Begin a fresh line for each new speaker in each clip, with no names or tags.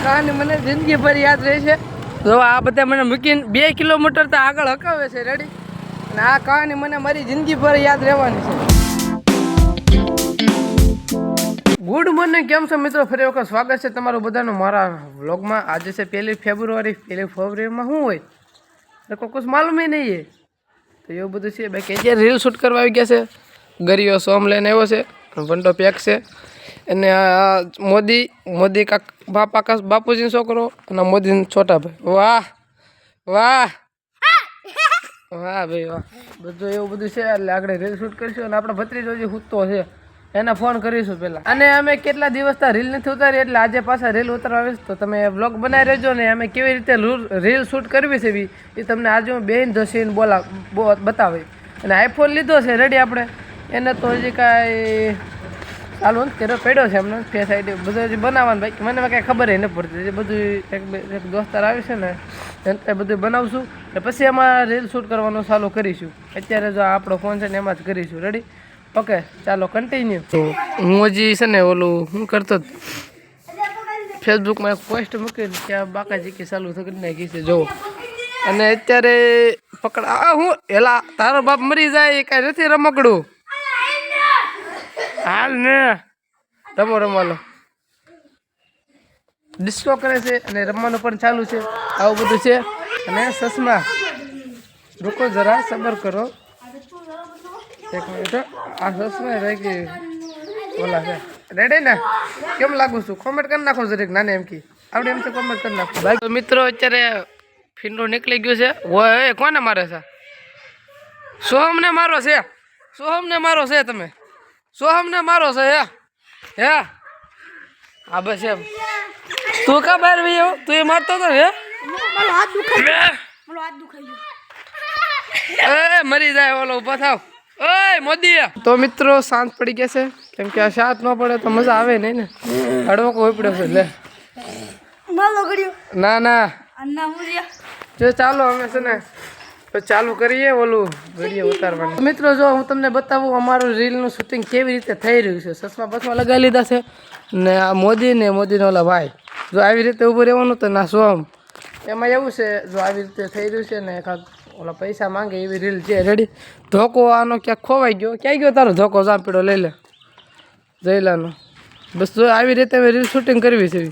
કહાની મને જિંદગીભર યાદ રહેશે. જો આ બધા મને મૂકીને 2 કિલોમીટર તો આગળ હકાવે છે. રેડી? અને આ કહાની મને મારી જિંદગીભર યાદ રહેવાની છે. ગુડ મોર્નિંગ, કેમ છો મિત્રો? ફરી વખત સ્વાગત છે તમારું બધાનું મારા વ્લોગમાં. આજે છે 1 ફેબ્રુઆરી. 1 ફેબ્રુઆરીમાં શું હોય તો કુછ માલુમ નહીં હે. તો એવું બધું છે. બાકી અત્યારે રીલ શૂટ કરવા આવી ગયા છે. ગરિયો સોમ લઈને આવ્યો છે, વંટો પેક છે. અને મોદી કાક બાપુજીનો છોકરો અને મોદીનો છોટા ભાઈ. વાહ વાહ વાહ ભાઈ વાહ. બધું એવું બધું છે. એટલે આગળ રીલ શૂટ કરીશું. અને આપણો ભત્રીજો જે સૂતો છે એને ફોન કરીશું પહેલાં. અને અમે કેટલા દિવસથી રીલ નથી ઉતારી, એટલે આજે પાછા રીલ ઉતારવા આવીશ. તો તમે બ્લોગ બનાવી રહેજો ને. અમે કેવી રીતે રીલ શૂટ કરવી છે એ તમને આજે હું બેન ધસીને બતાવી. અને આઈફોન લીધો છે રેડી આપણે. એને તો હજી કાંઈ ચાલુ નથી કર્યો, પડ્યો છે એમને ફેસ આઈડી બધું હજી બનાવવાનું. બાકી મને કાંઈ ખબર નથી પડતી. બધું એક દોસ્તાર આવે છે ને એ બધું બનાવશું. ને પછી એમાં રીલ શૂટ કરવાનું ચાલુ કરીશું. અત્યારે જો આપણો ફોન છે ને એમાં જ કરીશું. રેડી? ઓકે, ચાલો કન્ટિન્યુ. તો હું હજી છે ને ઓલું શું કરતો ફેસબુકમાં એક પોસ્ટ મૂકી કે બાકાજી કે ચાલુ કરી નાખી છે જો. અને અત્યારે પકડા હું એલા તારો બાપ મરી જાય કાંઈ નથી રમકડું. હાલ ને રમો ડિસ્કો કરે છે અને રમવાનું પણ ચાલુ છે. આવું બધું છે. અને ચશ્મા રૂકો જરા સબર કરો, એક મિનિટ. આ ચશ્મા રહી ગઈ ઓલા છે. રેડી ને? કેમ લાગુ છું? કોમેન્ટ કરી નાખો જરીક. નાને એમ કી આવડે એમ તો કોમેન્ટ કરી નાખો. ભાઈ તો મિત્રો અત્યારે ફીંડો નીકળી ગયો છે. ઓય કોને મારે છે? સોહમને મારો છે. સોહમને મારો છે. તમે સોહમને મારો છે હે? હા બસ એમ. તું કા બહાર ગયો? તું એ મારતો હતો હે? એ મરી જાય ઓલો. ઉભા થાવ. ઓય મોદી. તો મિત્રો શાંત પડી ગયા છે. કેમ કે આ શાંત ન પડે તો મજા આવે નહીં ને. હડવકો હોય પડ્યો છે. લે ના જો ચાલો અમે છે ને તો ચાલુ કરીએ ઓલું વિડીયો ઉતારવાનું. મિત્રો જો હું તમને બતાવું અમારું રીલનું શૂટિંગ કેવી રીતે થઈ રહ્યું છે. ચશ્મા લગાવી લીધા છે. ને આ મોદીને ઓલા ભાઈ જો આવી રીતે ઊભું રહેવાનું તો ના સોમ એમાં એવું છે. જો આવી રીતે થઈ રહ્યું છે ને એકાદ ઓલા પૈસા માંગે એવી રીલ છે. રેડી? ધોકો આનો ક્યાંક ખોવાઈ ગયો. ક્યાં ગયો તારો ધોકો? જાપીડો લઈ લે જયલાનો. બસ જો આવી રીતે અમે રીલ શૂટિંગ કરવી છે.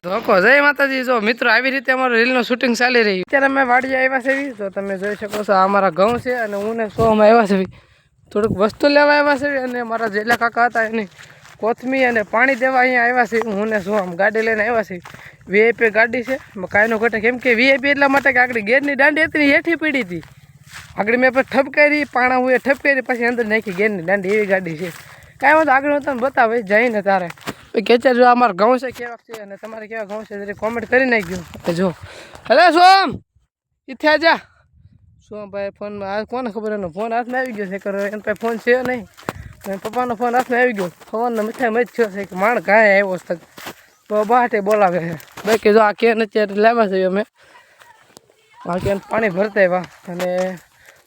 ધોકો જય માતાજી. જો મિત્રો આવી રીતે અમારું રીલનું શૂટિંગ ચાલી રહ્યું. અત્યારે અમે વાડીએ આવ્યા છે. તો તમે જોઈ શકો છો આ અમારા ઘઉં છે. અને હું ને સોમાં આવ્યા છે. થોડુંક વસ્તુ લેવા આવ્યા છે. અને મારા જેટલા કાકા હતા એની કોથમી અને પાણી દેવા અહીંયા આવ્યા છે. હું ને સોમ ગાડી લઈને આવ્યા છે. વીઆઈપી ગાડી છે. કાંઈનો ઘટે. કેમ કે વીઆઈપી એટલા માટે કે આગળ ગેરની દાંડી હતી હેઠી પડી હતી. આગળ મેં પછી ઠપકારી પાણા હું એ ઠપકારી પછી અંદર નાખી ગેરની દાંડી. એવી ગાડી છે. કાંઈ વાંધો આગળ હું તમને બતાવે જઈને તારે કે જો અમારા ઘઉં છે કેવા છે અને તમારે કેવા ઘઉં છે જરી કોમેન્ટ કરી નાખજો. જો હલે સોમ ઇથે જા. સોમ ભાઈ ફોનમાં આ કોને ખબર એનો ફોન હાથમાં આવી ગયો છે. કરો એનો પાસે ફોન છે નહીં. પપ્પાનો ફોન હાથમાં આવી ગયો. ફોનનો મીઠાઈ મજ થયો છે કે માણ કાંઈ આવ્યો છે તો બાટે બોલાવે છે. બાકી જો આ કેન અત્યારે લાવ્યા છે અમે. આ કેન પાણી ભરતા આવ્યા અને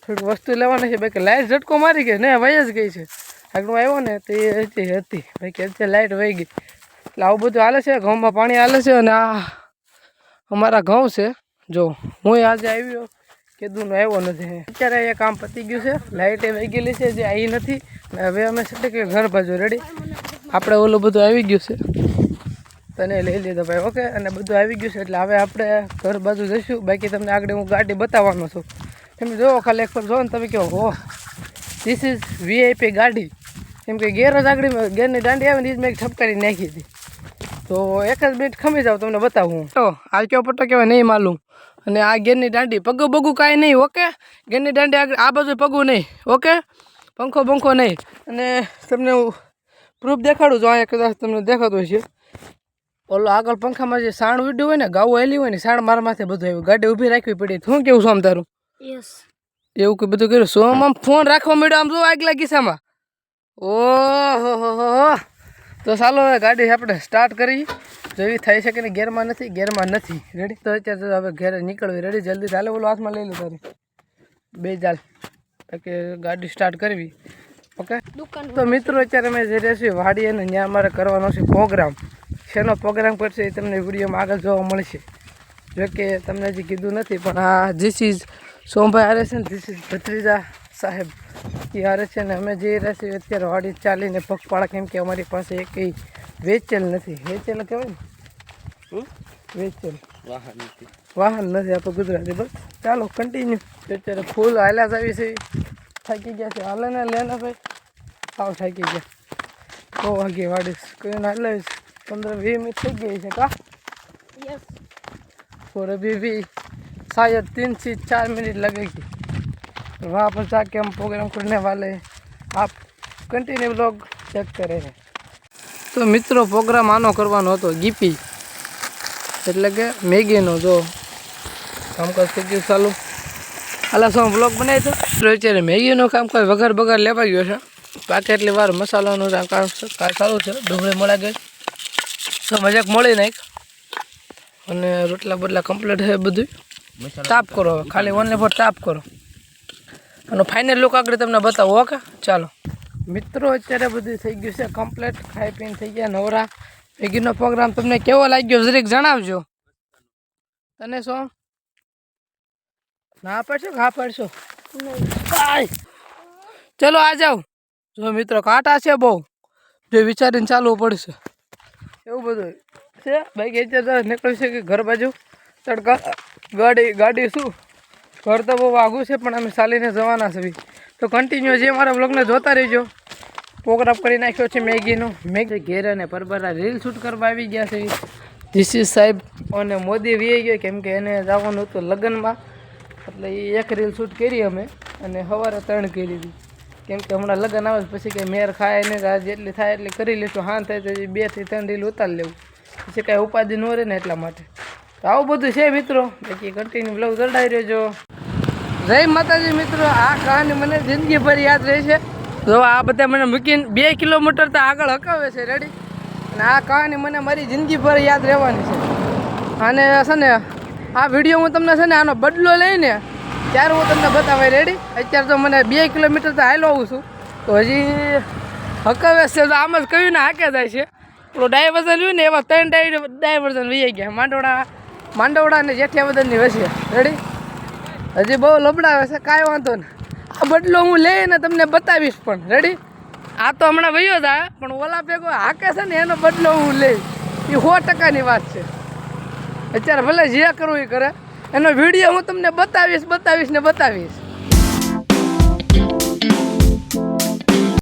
થોડીક વસ્તુ લેવાની છે. બાકી લાઈટ ઝટકો મારી ગઈ ને વહી જ ગઈ છે. આગળ આવ્યો ને તે હતી બાકી અત્યારે લાઈટ વહી ગઈ. એટલે આવું બધું હાલે છે. ઘઉંમાં પાણી હાલે છે. અને આ અમારા ઘઉં છે. જો હું આજે આવ્યો કીધું આવ્યો નથી. અત્યારે એ કામ પતી ગયું છે. લાઇટ એ વહી ગયેલી છે જે આવી નથી. હવે અમે છે કે ઘર બાજુ રેડી. આપણે ઓલું બધું આવી ગયું છે. તને લઈ લીધો ભાઈ. ઓકે અને બધું આવી ગયું છે. એટલે હવે આપણે ઘર બાજુ જઈશું. બાકી તમને આગળ હું ગાડી બતાવવાનો છું. તમે જો ખાલી એક જો ને તમે કહો હો ધીસ ઇઝ વીઆઈપી ગાડી. કેમ કે ગેર જ આગળ ગેરની દાંડી આવે ને એ જ મેં ઠપકારી નાખી હતી. તો એક જ મિનિટ ખમી જાવ તમને બતાવું. તો આ કયો પટ્ટો કહેવાય નહીં માલુમ. અને આ ગેરની દાંડી પગું બગું કાંઈ નહીં. ઓકે ગેરની દાંડી આગળ આ બાજુ પગું નહીં. ઓકે પંખો બંખો નહીં. અને તમને હું પ્રૂફ દેખાડું છું. અહીંયા કદાચ તમને દેખાતું હશે. ઓલો આગળ પંખામાં જે સાણ ઉડ્યું હોય ને ગાવું હેલી હોય ને સાણ મારા માથે બધું આવ્યું. ગાડી ઊભી રાખવી પડી. શું કેવું સોમ તારું? એવું કંઈ બધું કર્યું. સોમ આમ ફોન રાખવા મળ્યો આમ જો આગલા કિસ્સામાં. ઓહો તો ચાલો હવે ગાડી આપણે સ્ટાર્ટ કરી. જેવી થઈ શકે ને ગેરમાં નથી રેડી. તો અત્યારે હવે ઘેરે નીકળવી રેડી. જલ્દી ચાલે ઓલો હાથમાં લઈ લો તારી બે ચાલ કે ગાડી સ્ટાર્ટ કરવી. ઓકે તો મિત્રો અત્યારે અમે જઈ રહ્યા છીએ વાડીએ ને ત્યાં અમારે કરવાનો છે પ્રોગ્રામ. શેનો પ્રોગ્રામ કરશે એ તમને વિડીયોમાં આગળ જોવા મળશે. જોકે તમને હજી કીધું નથી, પણ આ ધીસ ઇઝ સોમભાઈ હારે છે ને, ધીસ ઇઝ ભત્રીજા સાહેબ એ હારે છે ને. અમે જઈ રહ્યા છીએ અત્યારે વાડી ચાલીને પગપાળા, કેમ કે અમારી પાસે એકઈ વેચેલ નથી. વેચેલ કહેવાય ને, વેચેલ વાહન નથી આપણે ગુજરાતી. બસ ચાલો કન્ટિન્યુ. અત્યારે ફૂલ હાલ્યા જ આવી છે, થાકી ગયા છે. હાલે ને લેને ભાઈ, સાવ થાકી ગયા. 9 વાગે વાડી કયું હાલે 15-20 મિનિટ થઈ ગઈ છે કા? और अभी भी शायद 3 से 4 मिनट लगेगी. वहाँ पर जाके हम प्रोग्राम करने वाले हैं. आप कंटिन्यू व्लॉग चेक करें. तो મિત્રો પ્રોગ્રામ આનો કરવાનો હતો, ગીપી એટલે કે મેગીનો. જો કામકાજ થઈ ગયું ચાલુ. હાલા શું વ્લોગ બનાવી તો અત્યારે મેગીનું કામકાજ વઘાર બગાર લેવા ગયો છે. બાકી એટલી વાર મસાલાનું કામ સારું છે. ડુંગળી મળે ગઈ તો મજાક મળી નાખ, અને રોટલા બદલા કમ્પ્લીટ છે બધું. તાપ કરો હવે, ખાલી ઓનલી ફોર તાપ કરો. અને ફાઇનલ લુક આગળ તમને બતાવો. ઓકે ચાલો મિત્રો, અત્યારે બધું થઈ ગયું છે કમ્પ્લીટ. ખાઈ પીને થઈ ગયા નવરા. મેગીનો પ્રોગ્રામ તમને કેવો લાગ્યો જરીક જણાવજો. તને શું ના પાડશો? હા પાડશો. ચલો આ જાઓ. જો મિત્રો કાંટા છે બહુ, જો વિચારીને ચાલવું પડશે. એવું બધું છે. બાઈક અત્યારે નીકળ્યું છે કે ઘર બાજુ તડકા. ગાડી શું ઘર તો બહુ આઘું છે, પણ અમે ચાલીને જવાના છે. તો કન્ટિન્યુ જે મારા બ્લોગને જોતા રહેજો. પ્રોગ્રામ કરી નાખ્યો છે મેગીનો. મેગી ઘેર અને પરબરા રીલ શૂટ કરવા આવી ગયા છે. ધીસ ઇઝ સાહેબ અને મોદી વી ગયો, કેમ કે એને જવાનું હતું લગ્નમાં, એટલે એ એક રીલ શૂટ કરી અમે, અને સવારે 3 કરી હતી. કેમ કે હમણાં લગ્ન આવે પછી કંઈ મેર ખાય ને, જેટલી થાય એટલી કરી લઈશું. હા થાય તો 2 થી 3 રીલ ઉતારી લેવું, પછી કાંઈ ઉપાધિ ન રહે ને એટલા માટે. તો આવું બધું છે મિત્રો. બાકી કન્ટિન્યુ બ્લોગ જડાઈ રહેજો. જય માતાજી મિત્રો. આ કહાની મને જિંદગીભર યાદ રહેશે. જો આ બધા મને મૂકીને 2 કિલોમીટર તો આગળ હકાવે છે રેડી, અને આ કહાની મને મારી જિંદગીભર યાદ રહેવાની છે. અને છે ને આ વિડીયો હું તમને છે ને આનો બદલો લઈને ત્યારે હું તમને બતાવાય રેડી. અત્યારે તો મને 2 કિલોમીટર તો હાલો આવું છું, તો હજી હકાવે છે. તો આમ જ કહ્યું ને હાકે જાય છે. પેલો ડાયવર્ઝન રહ્યું ને એવા 3 ડાયવર્ઝન વહી ગયા. માંડવડા ને જેઠિયાવદનની વચ્ચે રેડી. હજી બહુ લબડાવે છે, કાંઈ વાંધો ને. આ બદલો હું લઈને તમને બતાવીશ પણ રેડી. આ તો હમણાં વયો જાય, પણ ઓલા ભેગો હાકે છે ને એનો બદલો હું લઈ, એ 100%ની વાત છે. અત્યારે ભલે જે કરવું એ કરે, એનો વિડીયો હું તમને બતાવીશ ને બતાવીશ.